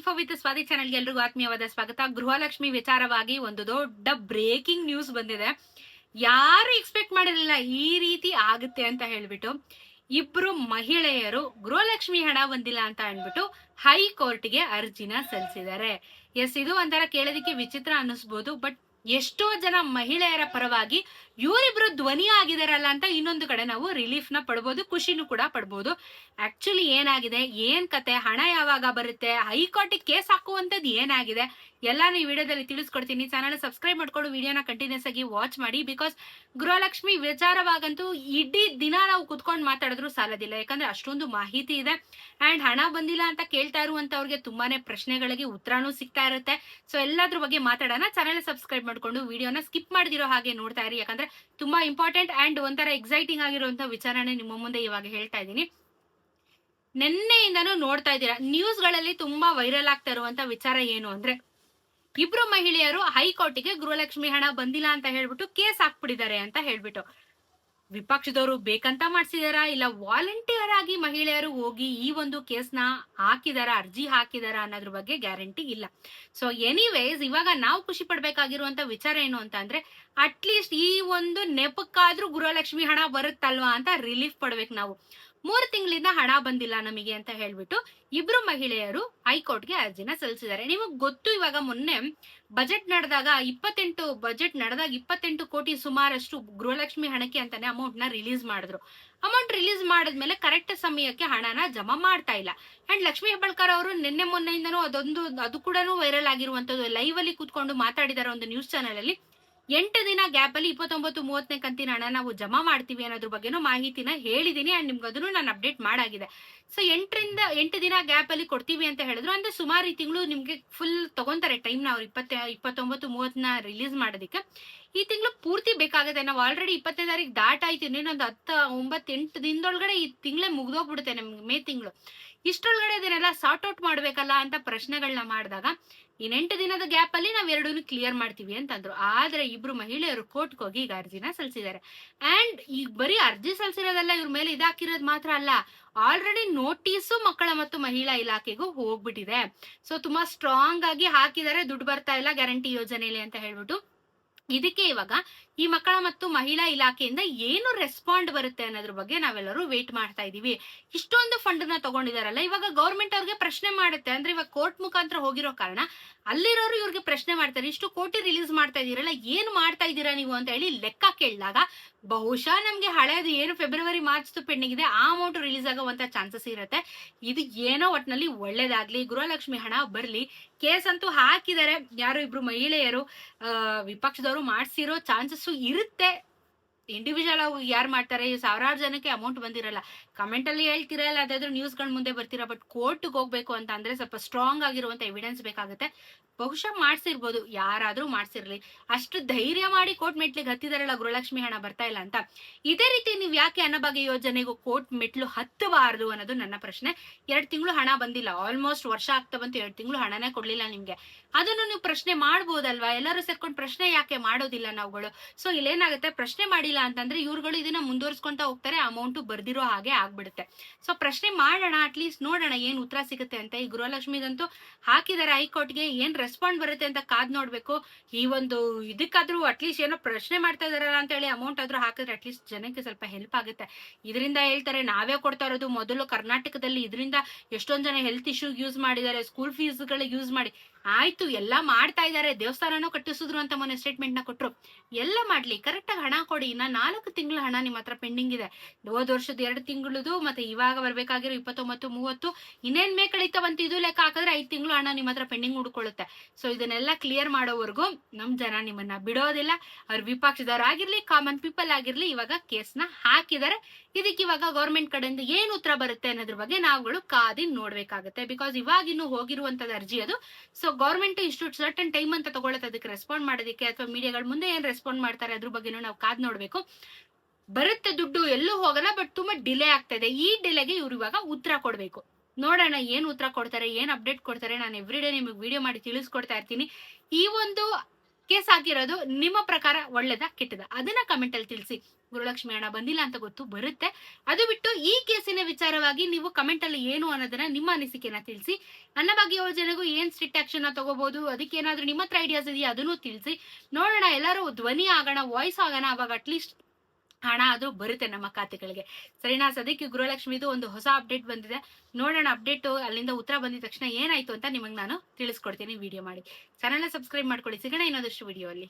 Info with Swati ಚಾನೆಲ್ಗೆ ಎಲ್ರಿಗೂ ಆತ್ಮೀಯವಾದ ಸ್ವಾಗತ. ಗೃಹಲಕ್ಷ್ಮಿ ವಿಚಾರವಾಗಿ ಒಂದು ದೊಡ್ಡ ಬ್ರೇಕಿಂಗ್ ನ್ಯೂಸ್ ಬಂದಿದೆ. ಯಾರು ಎಕ್ಸ್ಪೆಕ್ಟ್ ಮಾಡಿರಲಿಲ್ಲ ಈ ರೀತಿ ಆಗುತ್ತೆ ಅಂತ ಹೇಳ್ಬಿಟ್ಟು. ಇಬ್ರು ಮಹಿಳೆಯರು ಗೃಹಲಕ್ಷ್ಮಿ ಹಣ ಬಂದಿಲ್ಲ ಅಂತ ಅಂದ್ಬಿಟ್ಟು ಹೈಕೋರ್ಟ್ಗೆ ಅರ್ಜಿನ ಸಲ್ಲಿಸಿದ್ದಾರೆ. ಎಸ್, ಇದು ಒಂಥರ ಕೇಳೋದಕ್ಕೆ ವಿಚಿತ್ರ ಅನ್ನಿಸ್ಬೋದು, ಬಟ್ ಎಷ್ಟೋ ಜನ ಮಹಿಳೆಯರ ಪರವಾಗಿ ಇವರಿಬ್ರು ಧ್ವನಿ ಆಗಿದಾರಲ್ಲ ಅಂತ ಇನ್ನೊಂದು ಕಡೆ ನಾವು ರಿಲೀಫ್ ನ ಪಡ್ಬೋದು, ಖುಷಿನೂ ಕೂಡ ಪಡ್ಬೋದು. ಆಕ್ಚುಲಿ ಏನಾಗಿದೆ, ಏನ್ ಕತೆ, ಹಣ ಯಾವಾಗ ಬರುತ್ತೆ, ಹೈಕೋರ್ಟ್ ಕೇಸ್ ಹಾಕುವಂತದ್ದು ಏನಾಗಿದೆ ಎಲ್ಲಾನು ಈ ವಿಡಿಯೋದಲ್ಲಿ ತಿಳಿಸ್ಕೊಡ್ತೀನಿ. ಚಾನಲ್ ಸಬ್ಸ್ಕ್ರೈಬ್ ಮಾಡ್ಕೊಂಡು ವಿಡಿಯೋನ ಕಂಟಿನ್ಯೂಸ್ ಆಗಿ ವಾಚ್ ಮಾಡಿ. ಬಿಕಾಸ್ ಗೃಹಲಕ್ಷ್ಮಿ ವಿಚಾರವಾಗಂತೂ ಇಡೀ ದಿನ ನಾವು ಕುತ್ಕೊಂಡು ಮಾತಾಡಿದ್ರು ಸಾಲದಿಲ್ಲ, ಯಾಕಂದ್ರೆ ಅಷ್ಟೊಂದು ಮಾಹಿತಿ ಇದೆ. ಅಂಡ್ ಹಣ ಬಂದಿಲ್ಲ ಅಂತ ಕೇಳ್ತಾ ಇರುವಂತವ್ರಿಗೆ ತುಂಬಾನೇ ಪ್ರಶ್ನೆಗಳಿಗೆ ಉತ್ತರನೂ ಸಿಗ್ತಾ ಇರುತ್ತೆ. ಸೊ ಎಲ್ಲದ್ರ ಬಗ್ಗೆ ಮಾತಾಡೋಣ. ಚಾನಲ್ ಸಬ್ಸ್ಕ್ರೈಬ್ ಮಾಡ್ಕೊಂಡು ವಿಡಿಯೋನ ಸ್ಕಿಪ್ ಮಾಡದಿರೋ ಹಾಗೆ ನೋಡ್ತಾ ಇರಿ, ಯಾಕಂದ್ರೆ ತುಂಬಾ ಇಂಪಾರ್ಟೆಂಟ್ ಅಂಡ್ ಒಂಥರ ಎಕ್ಸೈಟಿಂಗ್ ಆಗಿರುವಂತ ವಿಚಾರನೆ ನಿಮ್ಮ ಮುಂದೆ ಇವಾಗ ಹೇಳ್ತಾ ಇದ್ದೀನಿ. ನಿನ್ನೆಯಿಂದನೂ ನೋಡ್ತಾ ಇದ್ದೀರಾ ನ್ಯೂಸ್ಗಳಲ್ಲಿ ತುಂಬಾ ವೈರಲ್ ಆಗ್ತಾ ಇರುವಂತ ವಿಚಾರ ಏನು ಅಂದ್ರೆ, ಇಬ್ರು ಮಹಿಳೆಯರು ಹೈಕೋರ್ಟ್ಗೆ ಗೃಹಲಕ್ಷ್ಮಿ ಹಣ ಬಂದಿಲ್ಲ ಅಂತ ಹೇಳ್ಬಿಟ್ಟು ಕೇಸ್ ಹಾಕ್ಬಿಟ್ಟಿದ್ದಾರೆ ಅಂತ ಹೇಳ್ಬಿಟ್ಟು. ವಿಪಕ್ಷದವರು ಬೇಕಂತ ಮಾಡ್ಸಿದಾರ, ಇಲ್ಲ ವಾಲಂಟಿಯರ್ ಆಗಿ ಮಹಿಳೆಯರು ಹೋಗಿ ಈ ಒಂದು ಕೇಸ್ನ ಹಾಕಿದಾರ, ಅರ್ಜಿ ಹಾಕಿದಾರ ಅನ್ನೋದ್ರ ಬಗ್ಗೆ ಗ್ಯಾರಂಟಿ ಇಲ್ಲ. ಸೊ ಎನಿವೇಸ್, ಇವಾಗ ನಾವು ಖುಷಿ ಪಡ್ಬೇಕಾಗಿರುವಂತ ವಿಚಾರ ಏನು ಅಂತ ಅಂದ್ರೆ, ಅಟ್ಲೀಸ್ಟ್ ಈ ಒಂದು ನೆಪಕ್ಕಾದ್ರೂ ಗೃಹಲಕ್ಷ್ಮಿ ಹಣ ಬರುತ್ತಲ್ವಾ ಅಂತ ರಿಲೀಫ್ ಪಡ್ಬೇಕು ನಾವು. 3 ತಿಂಗಳಿಂದ ಹಣ ಬಂದಿಲ್ಲ ನಮಗೆ ಅಂತ ಹೇಳ್ಬಿಟ್ಟು ಇಬ್ರು ಮಹಿಳೆಯರು ಹೈಕೋರ್ಟ್ಗೆ ಅರ್ಜಿನ ಸಲ್ಲಿಸಿದ್ದಾರೆ. ನಿಮಗ್ ಗೊತ್ತು, ಇವಾಗ ಮೊನ್ನೆ ಬಜೆಟ್ ನಡೆದಾಗ 28 ಕೋಟಿ ಸುಮಾರಷ್ಟು ಗೃಹಲಕ್ಷ್ಮಿ ಹಣಕ್ಕೆ ಅಂತಾನೆ ಅಮೌಂಟ್ ನ ರಿಲೀಸ್ ಮಾಡಿದ್ರು. ಅಮೌಂಟ್ ರಿಲೀಸ್ ಮಾಡಿದ್ಮೇಲೆ ಕರೆಕ್ಟ್ ಸಮಯಕ್ಕೆ ಹಣನ ಜಮಾ ಮಾಡ್ತಾ ಇಲ್ಲ. ಅಂಡ್ ಲಕ್ಷ್ಮೀ ಹೆಬ್ಬಾಳ್ಕರ್ ಅವರು ನಿನ್ನೆ ಮೊನ್ನೆಯಿಂದನೂ ಅದು ಕೂಡ ವೈರಲ್ ಆಗಿರುವಂತದ್ದು, ಲೈವ್ ಅಲ್ಲಿ ಕೂತ್ಕೊಂಡು ಮಾತಾಡಿದಾರೆ ಒಂದು ನ್ಯೂಸ್ ಚಾನೆಲ್ ಅಲ್ಲಿ. 8 ದಿನ ಗ್ಯಾಪ್ ಅಲ್ಲಿ 29-30ನೇ ಕಂತಿನ ಹಣ ನಾವು ಜಮಾ ಮಾಡ್ತೀವಿ ಅನ್ನೋದ್ರ ಬಗ್ಗೆನೂ ಮಾಹಿತಿನ ಹೇಳಿದೀನಿ. ಅಂಡ್ ನಿಮ್ಗೆ ಅದನ್ನು ನಾನು ಅಪ್ಡೇಟ್ ಮಾಡಾಗಿದೆ. ಸೊ 8 ದಿನ ಗ್ಯಾಪ್ ಅಲ್ಲಿ ಕೊಡ್ತೀವಿ ಅಂತ ಹೇಳಿದ್ರು. ಅಂದ್ರೆ ಸುಮಾರು ಈ ತಿಂಗಳು ನಿಮ್ಗೆ ಫುಲ್ ತಗೊಂತಾರೆ ಟೈಮ್ ನ ಅವ್ರು 29-30ನ ರಿಲೀಸ್ ಮಾಡೋದಕ್ಕೆ. ಈ ತಿಂಗಳು ಪೂರ್ತಿ ಬೇಕಾಗುತ್ತೆ. ನಾವು ಆಲ್ರೆಡಿ 20ನೇ ತಾರೀಕು ದಾಟ್ ಆಯ್ತು, ಇನ್ನೊಂದು 10-9-8 ದಿನದೊಳಗಡೆ ಈ ತಿಂಗಳೇ ಮುಗ್ದೋಗ್ಬಿಡುತ್ತೆ ನಮ್ಗೆ, ಮೇ ತಿಂಗಳು. ಇಷ್ಟೊಳಗಡೆ ಇದನ್ನೆಲ್ಲ ಸಾರ್ಟ್ ಔಟ್ ಮಾಡ್ಬೇಕಲ್ಲ ಅಂತ ಪ್ರಶ್ನೆಗಳನ್ನ ಮಾಡಿದಾಗ, ಇನ್ 8 ದಿನದ ಗ್ಯಾಪ್ ಅಲ್ಲಿ ನಾವ್ ಎರಡೂ ಕ್ಲಿಯರ್ ಮಾಡ್ತೀವಿ ಅಂತಂದ್ರು. ಆದ್ರೆ ಇಬ್ರು ಮಹಿಳೆಯರು ಕೋರ್ಟ್ಗೆ ಹೋಗಿ ಈಗ ಅರ್ಜಿನ ಸಲ್ಲಿಸಿದ್ದಾರೆ. ಅಂಡ್ ಈಗ ಬರೀ ಅರ್ಜಿ ಸಲ್ಲಿಸಿರೋದಲ್ಲ, ಇವ್ರ ಮೇಲೆ ಇದಾಕಿರೋದು ಮಾತ್ರ ಅಲ್ಲ, ಆಲ್ರೆಡಿ ನೋಟಿಸು ಮಕ್ಕಳ ಮತ್ತು ಮಹಿಳಾ ಇಲಾಖೆಗೂ ಹೋಗ್ಬಿಟ್ಟಿದೆ. ಸೊ ತುಂಬಾ ಸ್ಟ್ರಾಂಗ್ ಆಗಿ ಹಾಕಿದ್ದಾರೆ, ದುಡ್ಡು ಬರ್ತಾ ಇಲ್ಲ ಗ್ಯಾರಂಟಿ ಯೋಜನೆಯಲ್ಲಿ ಅಂತ ಹೇಳ್ಬಿಟ್ಟು. ಇದಕ್ಕೆ ಇವಾಗ ಈ ಮಕ್ಕಳ ಮತ್ತು ಮಹಿಳಾ ಇಲಾಖೆಯಿಂದ ಏನು ರೆಸ್ಪಾಂಡ್ ಬರುತ್ತೆ ಅನ್ನೋದ್ರ ಬಗ್ಗೆ ನಾವೆಲ್ಲರೂ ವೇಟ್ ಮಾಡ್ತಾ ಇದೀವಿ. ಇಷ್ಟೊಂದು ಫಂಡ್ ನ ತಗೊಂಡಿದಾರಲ್ಲ, ಇವಾಗ ಗೌರ್ಮೆಂಟ್ ಅವ್ರಿಗೆ ಪ್ರಶ್ನೆ ಮಾಡುತ್ತೆ. ಅಂದ್ರೆ ಇವಾಗ ಕೋರ್ಟ್ ಮುಖಾಂತರ ಹೋಗಿರೋ ಕಾರಣ ಅಲ್ಲಿರೋರು ಇವ್ರಿಗೆ ಪ್ರಶ್ನೆ ಮಾಡ್ತಾರೆ, ಇಷ್ಟು ಕೋಟಿ ರಿಲೀಸ್ ಮಾಡ್ತಾ ಇದೀರಲ್ಲ, ಏನ್ ಮಾಡ್ತಾ ಇದ್ದೀರಾ ನೀವು ಅಂತ ಹೇಳಿ ಲೆಕ್ಕ ಕೇಳಿದಾಗ ಬಹುಶಃ ನಮ್ಗೆ ಹಳೇದು ಏನು ಫೆಬ್ರವರಿ-ಮಾರ್ಚ್ ಪೆಂಡಿಂಗ್ ಇದೆ ಆ ಅಮೌಂಟ್ ರಿಲೀಸ್ ಆಗುವಂತ ಚಾನ್ಸಸ್ ಇರುತ್ತೆ. ಇದು ಏನೋ ಒಟ್ನಲ್ಲಿ ಒಳ್ಳೇದಾಗ್ಲಿ, ಗೃಹಲಕ್ಷ್ಮಿ ಹಣ ಬರ್ಲಿ. ಕೇಸ್ ಅಂತೂ ಹಾಕಿದ್ದಾರೆ ಯಾರು ಇಬ್ರು ಮಹಿಳೆಯರು, ವಿಪಕ್ಷದವರು ಮಾಡ್ಸಿರೋ ಚಾನ್ಸಸ್ ಇರುತ್ತೆ. ಇಂಡಿವಿಜುವಲ್ ಆಗಿ ಯಾರು ಮಾಡ್ತಾರೆ, ಸಾವಿರಾರು ಜನಕ್ಕೆ ಅಮೌಂಟ್ ಬಂದಿರಲ್ಲ. ಕಮೆಂಟ್ ಅಲ್ಲಿ ಹೇಳ್ತಿರಲ್ಲ, ಅದಾದ್ರೂ ನ್ಯೂಸ್ ಗಳ ಮುಂದೆ ಬರ್ತೀರಾ. ಬಟ್ ಕೋರ್ಟ್ ಹೋಗ್ಬೇಕು ಅಂತ ಅಂದ್ರೆ ಸ್ವಲ್ಪ ಸ್ಟ್ರಾಂಗ್ ಆಗಿರುವಂತ ಎವಿಡೆನ್ಸ್ ಬೇಕಾಗುತ್ತೆ. ಬಹುಶಃ ಮಾಡ್ಸಿರ್ಬೋದು, ಯಾರಾದ್ರೂ ಮಾಡ್ಸಿರ್ಲಿ. ಅಷ್ಟು ಧೈರ್ಯ ಮಾಡಿ ಕೋರ್ಟ್ ಮೆಟ್ಲಿಗೆ ಹತ್ತಿದಾರಲ್ಲ ಗೃಹಲಕ್ಷ್ಮಿ ಹಣ ಬರ್ತಾ ಇಲ್ಲ ಅಂತ. ಇದೇ ರೀತಿ ನೀವ್ ಯಾಕೆ ಅನ್ನಭಾಗ್ಯ ಯೋಜನೆಗೂ ಕೋರ್ಟ್ ಮೆಟ್ಲು ಹತ್ತಬಾರದು ಅನ್ನೋದು ನನ್ನ ಪ್ರಶ್ನೆ. 2 ತಿಂಗಳು ಹಣ ಬಂದಿಲ್ಲ, ಆಲ್ಮೋಸ್ಟ್ ವರ್ಷ ಆಗ್ತಾ ಬಂತು, 2 ತಿಂಗಳು ಹಣನೇ ಕೊಡ್ಲಿಲ್ಲ ನಿಮ್ಗೆ. ಅದನ್ನು ನೀವು ಪ್ರಶ್ನೆ ಮಾಡ್ಬೋದಲ್ವಾ? ಎಲ್ಲರೂ ಸೇರ್ಕೊಂಡು ಪ್ರಶ್ನೆ ಯಾಕೆ ಮಾಡೋದಿಲ್ಲ ನಾವುಗಳು? ಸೊ ಇಲ್ಲೇನಾಗುತ್ತೆ, ಪ್ರಶ್ನೆ ಮಾಡಿಲ್ಲ ಅಂತಂದ್ರೆ ಇವ್ರುಗಳು ಇದನ್ನ ಮುಂದುವರ್ಸ್ಕೊಂತ ಹೋಗ್ತಾರೆ, ಅಮೌಂಟ್ ಬರ್ದಿರೋ ಹಾಗೆ ಆಗ್ಬಿಡುತ್ತೆ. ಸೊ ಪ್ರಶ್ನೆ ಮಾಡೋಣ, ಅಟ್ಲೀಸ್ಟ್ ನೋಡೋಣ ಏನ್ ಉತ್ತರ ಸಿಗುತ್ತೆ ಅಂತ. ಈ ಗೃಹಲಕ್ಷ್ಮಿದಂತೂ ಹಾಕಿದಾರೆ ಹೈಕೋರ್ಟ್ಗೆ, ಏನ್ ರೆಸ್ಪಾಂಡ್ ಬರುತ್ತೆ ಅಂತ ಕಾದ್ ನೋಡ್ಬೇಕು. ಈ ಒಂದು ಇದಕ್ಕಾದ್ರೂ ಅಟ್ಲೀಸ್ಟ್ ಏನೋ ಪ್ರಶ್ನೆ ಮಾಡ್ತಾ ಇದಾರಲ್ಲ ಅಂತ ಹೇಳಿ ಅಮೌಂಟ್ ಆದ್ರೂ ಹಾಕಿದ್ರೆ ಅಟ್ಲೀಸ್ಟ್ ಜನಕ್ಕೆ ಸ್ವಲ್ಪ ಹೆಲ್ಪ್ ಆಗುತ್ತೆ. ಇದರಿಂದ ಹೇಳ್ತಾರೆ ನಾವೇ ಕೊಡ್ತಾ ಇರೋದು, ಮೊದಲು ಕರ್ನಾಟಕದಲ್ಲಿ ಇದರಿಂದ ಎಷ್ಟೊಂದ್ ಜನ ಹೆಲ್ತ್ ಇಶ್ಯೂ ಯೂಸ್ ಮಾಡಿದ್ದಾರೆ, ಸ್ಕೂಲ್ ಫೀಸ್ ಗಳಿಗೆ ಯೂಸ್ ಮಾಡಿ. ಆಯ್ತು, ಎಲ್ಲಾ ಮಾಡ್ತಾ ಇದಾರೆ, ದೇವಸ್ಥಾನನೂ ಕಟ್ಟಿಸಿದ್ರು ಅಂತ ಮೊನ್ನೆ ಸ್ಟೇಟ್ಮೆಂಟ್ ನ ಕೊಟ್ರು. ಎಲ್ಲ ಮಾಡ್ಲಿ, ಕರೆಕ್ಟ್ ಆಗಿ ಹಣ ಕೊಡಿ. ಇನ್ನ 4 ತಿಂಗಳ ಹಣ ನಿಮ್ಮ ಹತ್ರ ಪೆಂಡಿಂಗ್ ಇದೆ. ಹೋದ್ ವರ್ಷದ 2 ತಿಂಗಳದು ಮತ್ತೆ ಇವಾಗ ಬರ್ಬೇಕಾಗಿರೋ 29-30, ಇನ್ನೇನ್ ಮೇ ಕಳೀತಾವಂತ ಇದು ಲೆಕ್ಕ ಹಾಕಿದ್ರೆ 5 ತಿಂಗಳು ಹಣ ನಿಮ್ಮ ಹತ್ರ ಪೆಂಡಿಂಗ್ ಉಡ್ಕೊಳ್ಳುತ್ತೆ. ಸೊ ಇದನ್ನೆಲ್ಲ ಕ್ಲಿಯರ್ ಮಾಡೋವರೆಗೂ ನಮ್ ಜನ ನಿಮ್ಮನ್ನ ಬಿಡೋದಿಲ್ಲ. ಅವ್ರ ವಿಪಕ್ಷದವರಾಗಿರ್ಲಿ, ಕಾಮನ್ ಪೀಪಲ್ ಆಗಿರ್ಲಿ, ಇವಾಗ ಕೇಸ್ನ ಹಾಕಿದಾರೆ. ಇದಕ್ಕೆ ಇವಾಗ ಗೌರ್ಮೆಂಟ್ ಕಡೆಯಿಂದ ಏನ್ ಉತ್ತರ ಬರುತ್ತೆ ಅನ್ನೋದ್ರ ಬಗ್ಗೆ ನಾವುಗಳು ಕಾದಿ ನೋಡ್ಬೇಕಾಗತ್ತೆ. ಬಿಕಾಸ್ ಇವಾಗಿನ್ನು ಹೋಗಿರುವಂತದ ಅರ್ಜಿ ಅದು. ಸೊ ಗೌರ್ಮೆಂಟ್ ಇಷ್ಟು ಸರ್ಟನ್ ಟೈಮ್ ಅಂತ ತಗೊಳತ್ತೆ ಅದಕ್ಕೆ ರೆಸ್ಪಾಂಡ್ ಮಾಡೋದಕ್ಕೆ, ಅಥವಾ ಮೀಡಿಯಾಗಳ ಮುಂದೆ ಏನ್ ರೆಸ್ಪಾಂಡ್ ಮಾಡ್ತಾರೆ ಅದ್ರ ಬಗ್ಗೆನೂ ನಾವು ಕಾದ್ ನೋಡ್ಬೇಕು. ಬರುತ್ತೆ ದುಡ್ಡು, ಎಲ್ಲೂ ಹೋಗಲ್ಲ, ಬಟ್ ತುಂಬಾ ಡಿಲೇ ಆಗ್ತಾ ಇದೆ. ಈ ಡಿಲೇಗೆ ಇವ್ರು ಇವಾಗ ಉತ್ತರ ಕೊಡ್ಬೇಕು. ನೋಡೋಣ ಏನ್ ಉತ್ತರ ಕೊಡ್ತಾರೆ, ಏನ್ ಅಪ್ಡೇಟ್ ಕೊಡ್ತಾರೆ. ನಾನು ಎವ್ರಿ ಡೇ ನಿಮಗೆ ವಿಡಿಯೋ ಮಾಡಿ ತಿಳಿಸ್ಕೊಡ್ತಾ ಇರ್ತೀನಿ. ಈ ಒಂದು ಕೇಸ್ ಹಾಕಿರೋದು ನಿಮ್ಮ ಪ್ರಕಾರ ಒಳ್ಳೇದಾ ಕೆಟ್ಟದ ಅದನ್ನ ಕಮೆಂಟ್ ಅಲ್ಲಿ ತಿಳಿಸಿ. ಗೃಹಲಕ್ಷ್ಮಿ ಹಣ ಬಂದಿಲ್ಲ ಅಂತ ಗೊತ್ತು, ಬರುತ್ತೆ. ಅದು ಬಿಟ್ಟು ಈ ಕೇಸಿನ ವಿಚಾರವಾಗಿ ನೀವು ಕಮೆಂಟ್ ಅಲ್ಲಿ ಏನು ಅನ್ನೋದನ್ನ ನಿಮ್ಮ ಅನಿಸಿಕೆನ ತಿಳಿಸಿ. ಅನ್ನಭಾಗ್ಯ ಯೋಜನೆಗೂ ಏನ್ ಸ್ಟ್ರಿಕ್ಟ್ ಆಕ್ಷನ್ ತಗೋಬಹುದು, ಅದಕ್ಕೆ ಏನಾದ್ರೂ ನಿಮ್ಮ ಹತ್ರ ಐಡಿಯಾಸ್ ಇದೆಯಾ ಅದನ್ನು ತಿಳಿಸಿ. ನೋಡೋಣ, ಎಲ್ಲರೂ ಧ್ವನಿ ಆಗೋಣ, ವಾಯ್ಸ್ ಆಗೋಣ, ಅವಾಗ ಅಟ್ಲೀಸ್ಟ್ ಹಣ ಆದ್ರೂ ಬರುತ್ತೆ ನಮ್ಮ ಖಾತೆಗಳಿಗೆ. ಸರಿನಾ? ಸದ್ಯಕ್ಕೆ ಗೃಹಲಕ್ಷ್ಮಿದು ಒಂದು ಹೊಸ ಅಪ್ಡೇಟ್ ಬಂದಿದೆ. ನೋಡೋಣ ಅಪ್ಡೇಟ್ ಅಲ್ಲಿಂದ ಉತ್ತರ ಬಂದಿದ ತಕ್ಷಣ ಏನಾಯ್ತು ಅಂತ ನಿಮಗೆ ನಾನು ತಿಳಿಸ್ಕೊಡ್ತೀನಿ ವಿಡಿಯೋ ಮಾಡಿ. ಚಾನೆಲ್ನ ಸಬ್ಸ್ಕ್ರೈಬ್ ಮಾಡ್ಕೊಳ್ಳಿ. ಸಿಗೋಣ ಇನ್ನೊಂದಷ್ಟು ವಿಡಿಯೋ ಅಲ್ಲಿ.